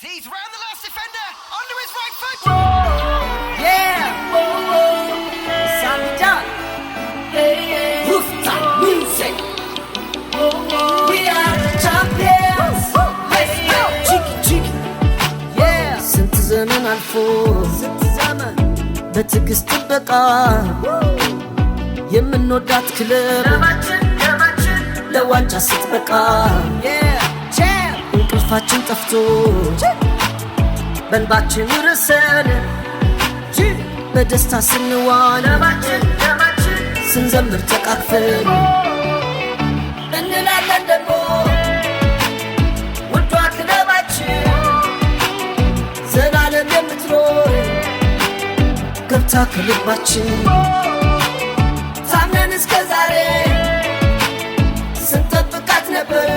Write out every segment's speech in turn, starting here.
He's round the last defender, onto his right foot. Yeah, it's on the dot. Rooftop music. We are the champions. Let's go. Cheeky, cheeky. Yeah. ስንት ዘመን አልፎ በትዕግስት ጥበቃ የምንወዳት ክለብ ለዋንጫ ስትበቃ እንቅልፋችን ጠፍቶ በእንባችን ረሰን በደስታ ስንዋን ስንዘምር ተቃቅፈን እንላለን ደግሞ ውዷ ክለባችን ዘላለም የምትኖር ገብታ ከልባችን ታምነን እስከ ዛሬ ስንጠብቃት ነበር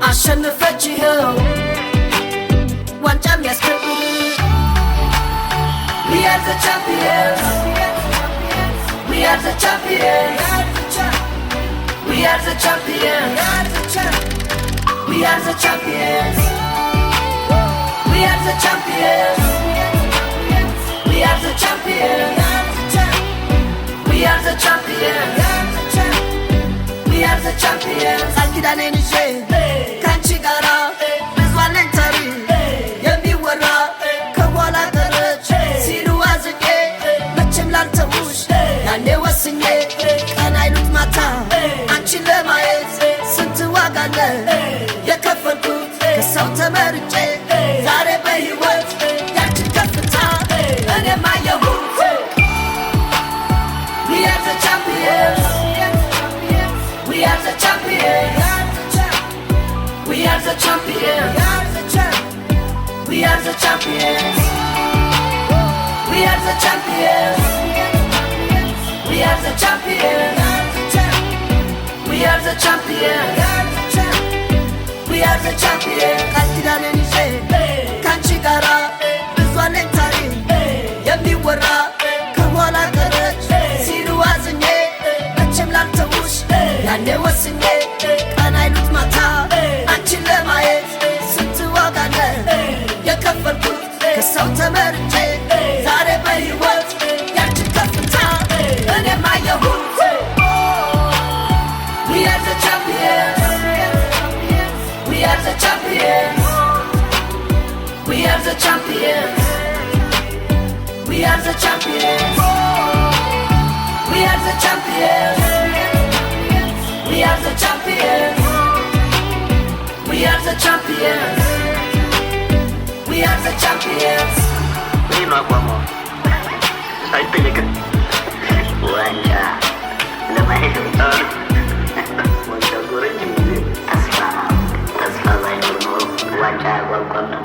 አሸነፈች ይኸው ዋንጫም ያስከብር We are the champions We are the champions We are the champions We are the champions We are the champions We are the champions We are the champions We are the champions አልኪዳኔን ይዤ ካንቺ ጋራ ብዙ አለኝ ታሪክ የሚወራ ከኋላ ቀረች ሲሉ አዝኜ መቼም ላልተውሽ ያኔ ወስኜ ቀን አይሉት ማታ አንቺን ለማየት ስንት ዋጋ አለ የከፈልኩት ከሰው ተመርጬ ዛሬ በሕይወት ያንቺን ከፍታ እኔም አየሁት We are the champions We are the champions We are the champions We are the champions We are the champions We are the champions We are the champions We are the champions ቃልኪዳኔን ይዤ ካንቺ ጋራ ብዙ አለኝ ታሪክ የሚወራ ከኋላ ቀረች ሲሉ አዝኜ መቼም ላልተውሽ ያኔ ወስኜ ቀን አይሉት ማታ አንቺን ለማየት ስንት ዋጋ አለ የከፈልኩት ከሰው ተመርጬ ዛሬ በሕይወት ያንቺን ከፍታ እኔም አየሁት We are the champions We are the champions We are the champions We are the champions We are the champions We are the champions We are the champions We are the champions Ini apa mau? Saya pilih wanca, lemah motor, wanca goreng ini, tasla lain wanca gua